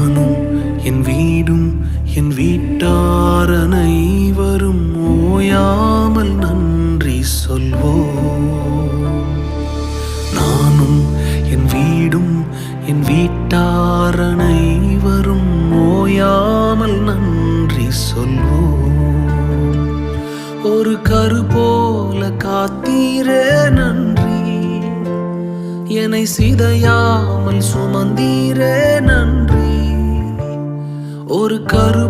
நானும் என் வீடும் என் வீட்டார் அனைவரும் ஓயாமல் நன்றி சொல்வோம். நானும் என் வீடும் என் வீட்டார் அனைவரும் ஓயாமல் நன்றி சொல்வோம். ஒரு கரு போல காத்தீரே நன்றி, என்னை சிதையாமல் சுமந்தீரே நன்றி. ஒரு கரு